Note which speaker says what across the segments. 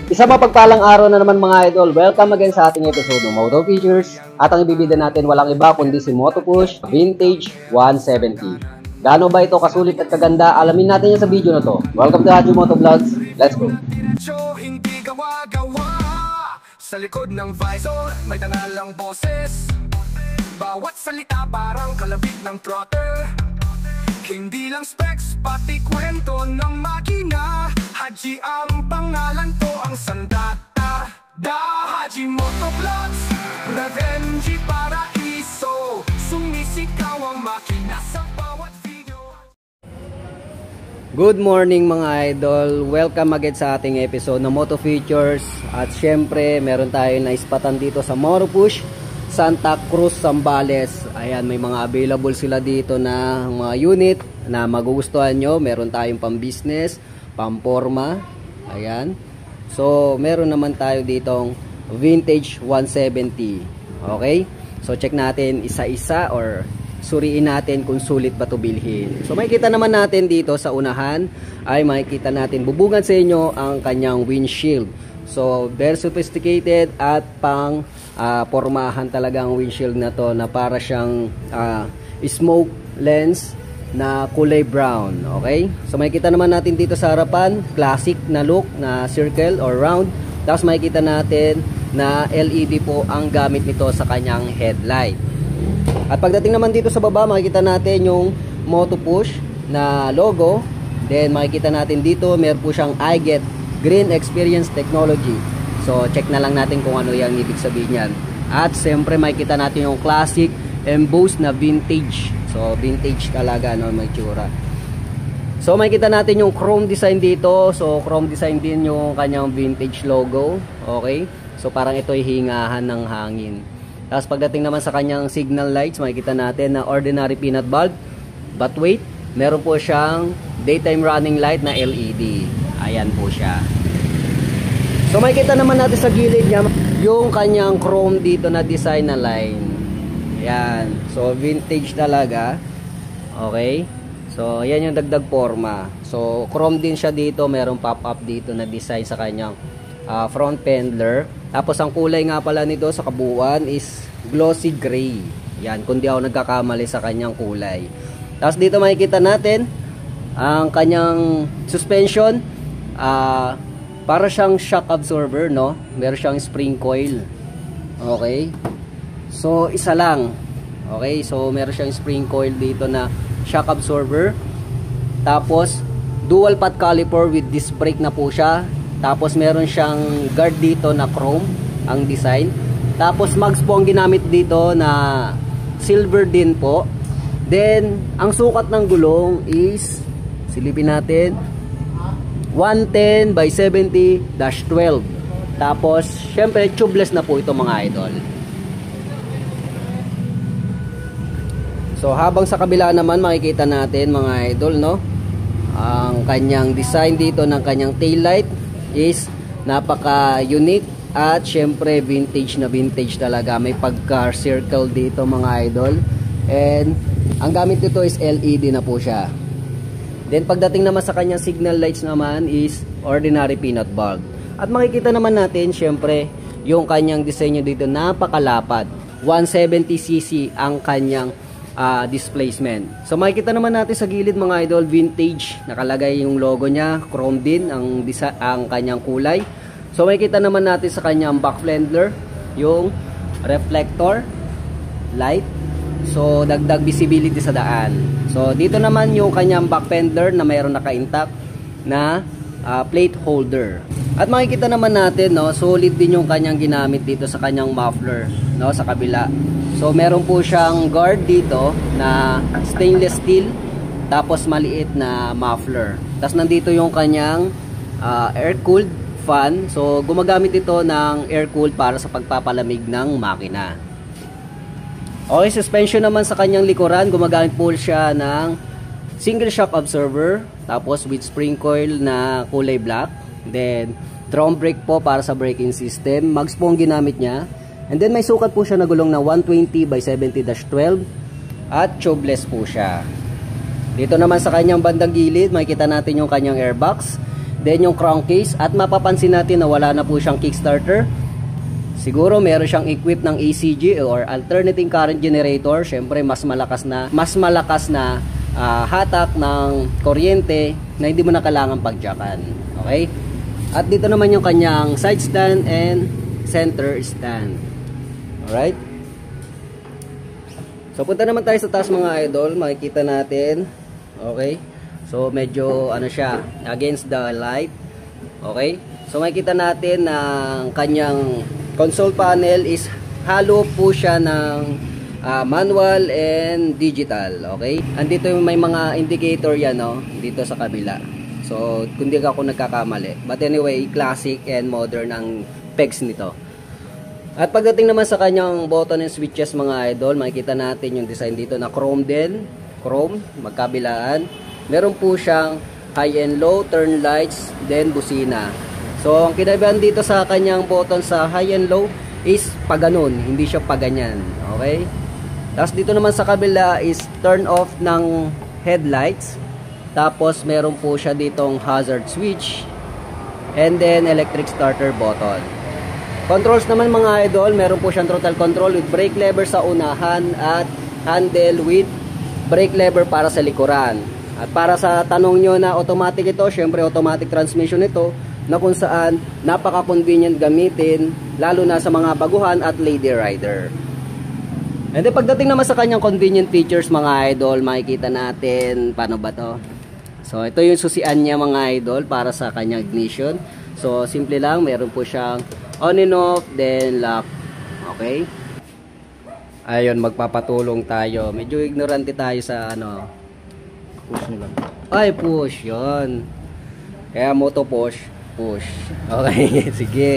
Speaker 1: Isang mapagpalang araw na naman mga idol. Welcome again sa ating episode ng Moto Features. At ang ibibida natin walang iba kundi si Moto Push Vintage 170. Gaano ba ito kasulit at kaganda? Alamin natin yan sa video na to. Welcome to Haji Moto Vlogs. Let's go!
Speaker 2: Hindi gawa-gawa. Sa likod ng visor may tanalang boses. Bawat salita parang kalabit ng throttle. Hindi lang specs, pati kwento ng makina. Haji ang pangalan to, ang sandata. Da Haji Moto Vlogs, Revenge Paraiso. Sumisigaw ang makina sa bawat video.
Speaker 1: Good morning mga idol. Welcome again sa ating episode ng Moto Features. At syempre, meron tayo na ispatan dito sa Moto Push Santa Cruz, Zambales. Ayan, may mga available sila dito na mga unit na magugustuhan nyo. Meron tayong pang business, pang forma. Ayan. So, meron naman tayo ditong Vintage 170. Okay? So, check natin isa-isa or suriin natin kung sulit ba ito bilhin. So, makikita naman natin dito sa unahan ay makikita natin bubungan sa inyo ang kanyang windshield. So, very sophisticated at pang pormahan talaga ang windshield na to na para siyang smoke lens na kulay brown. Okay? So, makikita naman natin dito sa harapan, classic na look na circle or round. Tapos makikita natin na LED po ang gamit nito sa kanyang headlight. At pagdating naman dito sa baba, makikita natin yung Moto Push na logo. Then, makikita natin dito, meron po siyang iGet Green Experience Technology. So, check na lang natin kung ano yung ibig sabihin yan. At siyempre, makikita natin yung classic embossed na vintage. So, vintage talaga, no, may tsura. So, makikita natin yung chrome design dito. So, chrome design din yung kanyang vintage logo. Okay? So, parang ito'y hingahan ng hangin. Tapos, pagdating naman sa kanyang signal lights, makikita natin na ordinary peanut bulb. But wait, meron po siyang daytime running light na LED. Ayan po siya. So makikita naman natin sa gilid niya yung kanyang chrome dito na design na line. Ayan. So vintage talaga. Okay. So ayan yung dagdag forma. So chrome din siya dito. Merong pop-up dito na design sa kanyang front fender. Tapos ang kulay nga pala nito sa kabuuan is glossy gray. Yan. Kung di ako nagkakamali sa kanyang kulay. Tapos dito makikita natin ang kanyang suspension. Para siyang shock absorber, no? Meron siyang spring coil. Okay? So, isa lang. Okay? So, meron siyang spring coil dito na shock absorber. Tapos, dual path caliper with disc brake na po siya. Tapos, meron siyang guard dito na chrome ang design. Tapos, mags po ang ginamit dito na silver din po. Then, ang sukat ng gulong is, silipin natin, 110 by 70-12. Tapos, syempre, tubeless na po ito mga idol. So, habang sa kabila naman, makikita natin mga idol, no? Ang kanyang design dito ng kanyang taillight is napaka-unique at syempre, vintage na vintage talaga. May pagka-circle dito mga idol. And, ang gamit nito is LED na po siya. Then pagdating naman sa kanyang signal lights naman is ordinary peanut bulb. At makikita naman natin syempre yung kanyang disenyo dito napakalapad. 170cc ang kanyang displacement. So makikita naman natin sa gilid mga idol, vintage, nakalagay yung logo niya, chrome din ang kanyang kulay. So makikita naman natin sa kanyang back fender yung reflector light. So, dagdag visibility sa daan. So, dito naman yung kanyang back fender na mayroon naka-intact na plate holder. At makikita naman natin, no, solid din yung kanyang ginamit dito sa kanyang muffler, no, sa kabila. So, meron po siyang guard dito na stainless steel, tapos maliit na muffler. Tapos, nandito yung kanyang air-cooled fan. So, gumagamit ito ng air-cooled para sa pagpapalamig ng makina. Okay, suspension naman sa kanyang likuran, gumagamit po siya ng single shock absorber, tapos with spring coil na kulay black. Then, drum brake po para sa braking system. Mags po ang ginamit niya. And then, may sukat po siya na gulong na 120 by 70-12 at tubeless po siya. Dito naman sa kanyang bandang gilid, makikita natin yung kanyang airbox. then yung crankcase, at mapapansin natin na wala na po siyang kickstarter. Siguro meron siyang equip ng ACG or alternating current generator. Syempre mas malakas na hatak ng kuryente na hindi mo na kailangan pagjakan. Okay? At dito naman yung kanyang side stand and center stand. Alright? So punta naman tayo sa taas mga idol. Makikita natin. Okay? So medyo ano siya, against the light. Okay? So makikita natin na kanyang console panel is halo po siya ng manual and digital. Okay? Andito may mga indicator yan, no? Dito sa kabila. So kung di ako nagkakamali. But anyway, classic and modern ang pegs nito. At pagdating naman sa kanyang button and switches mga idol, makikita natin yung design dito na chrome din. Chrome, magkabilaan. Meron po siyang high and low, turn lights, then busina. So, ang kinaibahan dito sa kanyang button sa high and low is paganon, hindi siya paganyan. Okay? Tapos dito naman sa kabila is turn off ng headlights. Tapos meron po siya ditong hazard switch. And then electric starter button. Controls naman mga idol, meron po siyang throttle control with brake lever sa unahan at handle with brake lever para sa likuran. At para sa tanong nyo na automatic ito, syempre automatic transmission ito, na kung saan napaka-convenient gamitin lalo na sa mga baguhan at lady rider. And then pagdating naman sa kanyang convenient features mga idol, makikita natin paano ba to. So ito yung susian niya mga idol para sa kanyang ignition. So simple lang, meron po siyang on and off, then lock. Okay? Ayun, magpapatulong tayo. Medyo ignorante tayo sa ano. Push nila. Ay, push, yon. Kaya moto push. Push. Okay, sige.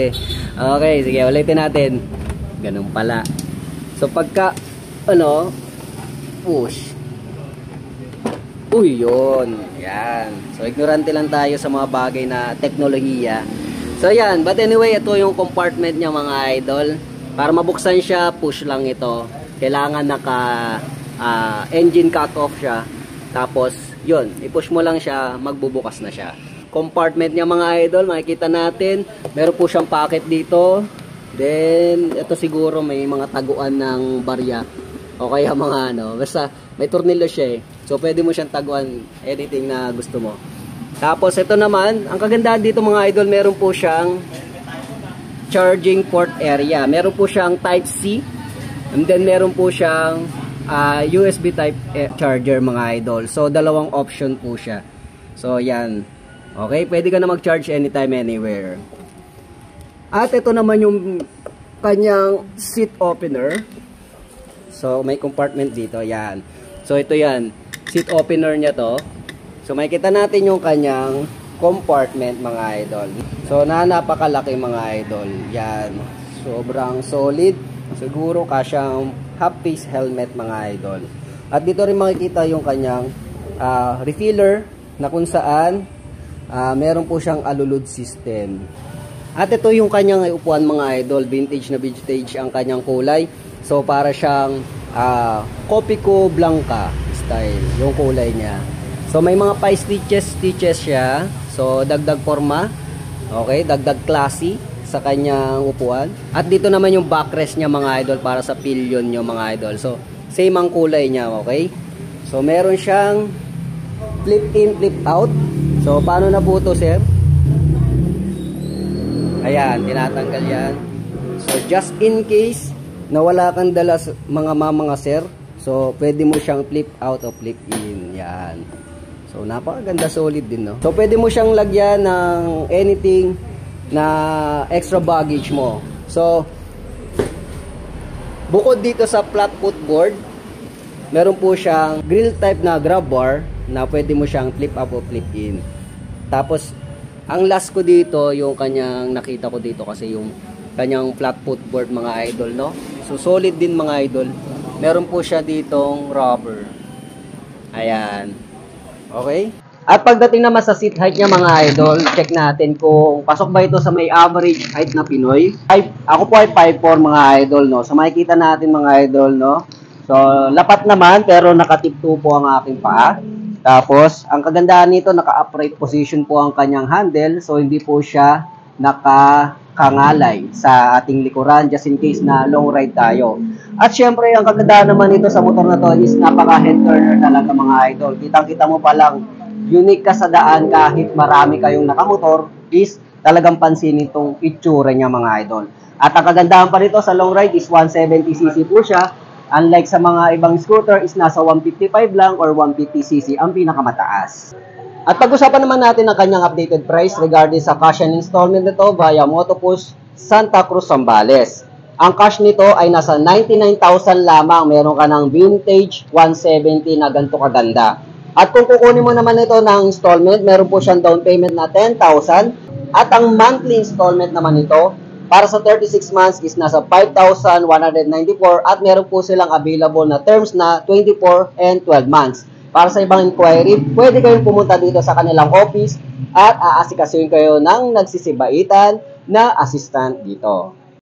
Speaker 1: Okay, sige, ulitin natin. Ganun pala. So pagka ano, push. Uy, yun. Yan. So ignorante lang tayo sa mga bagay na teknolohiya. So yan, but anyway, ito yung compartment niya mga idol. Para mabuksan siya, push lang ito. Kailangan naka engine cut off siya. Tapos, yun, i-push mo lang siya, magbubukas na siya. Compartment niya mga idol, makikita natin, meron po siyang pocket dito. Then ito siguro may mga taguan ng barya o kaya mga ano, basta may tornilyo siya eh. So pwede mo siyang taguan anything na gusto mo. Tapos ito naman, ang kagandahan dito mga idol, meron po siyang charging port area. Meron po siyang type C, and then meron po siyang USB type charger mga idol. So dalawang option po siya. So yan. Okay, pwede ka na mag-charge anytime, anywhere. At ito naman yung kanyang seat opener. So, may compartment dito, yan. So, ito yan. Seat opener niya to. So, makikita natin yung kanyang compartment, mga idol. So, napakalaki, mga idol. Yan. Sobrang solid. Siguro kasyang half-face helmet, mga idol. At dito rin makikita yung kanyang refiller na kung saan meron po siyang alulod system. At ito yung kanyang upuan mga idol, vintage na vintage ang kanyang kulay. So para siyang Copico Blanca style yung kulay niya. So may mga pie stitches siya. So dagdag forma. Okay, dagdag classy sa kanyang upuan. At dito naman yung backrest niya mga idol para sa pillion niyo mga idol. So same ang kulay niya, okay? So meron siyang flip in, flip out. So, paano na po ito, sir? Ayan, tinatanggal yan. So, just in case na wala kang dala mga sir, so, pwede mo siyang flip out o flip in. Yan. So, napakaganda, solid din, no? So, pwede mo siyang lagyan ng anything na extra baggage mo. So, bukod dito sa flat footboard, meron po siyang grill type na grab bar na pwede mo siyang flip up o flip in. Tapos, ang last ko dito, yung kanyang nakita ko dito kasi yung kanyang flat footboard mga idol, no? So, solid din mga idol. Meron po siya ditong rubber. Ayan. Okay? At pagdating naman sa seat height niya mga idol, check natin kung pasok ba ito sa may average height na Pinoy. Ako po ay 5'4" mga idol, no? So, makikita natin mga idol, no? So, lapat naman pero nakatip 2 po ang aking paa. Tapos, ang kagandahan nito, naka-upright position po ang kanyang handle. So, hindi po siya nakakangalay sa ating likuran just in case na long ride tayo. At syempre, ang kagandahan naman nito sa motor na to is napaka-head turner talaga mga idol. Kitang-kita mo pa lang, unique ka sa daan kahit marami kayong nakamotor is talagang pansinin itong itsura niya mga idol. At ang kagandahan pa nito sa long ride is 170cc po siya. Unlike sa mga ibang scooter is nasa 155 lang or 150cc ang pinakamataas. At pag-usapan naman natin ang kanyang updated price regarding sa cash and installment nito via Motopush Santa Cruz, Zambales. Ang cash nito ay nasa 99,000 lamang. Meron ka ng vintage 170 na ganito kaganda. At kung kukunin mo naman ito ng installment, meron po siyang down payment na 10,000. At ang monthly installment naman nito para sa 36 months is nasa 5,194 at meron po silang available na terms na 24 and 12 months. Para sa ibang inquiry, pwede kayong pumunta dito sa kanilang office at aasikasuhin kayo ng nagsisibaitan na assistant dito.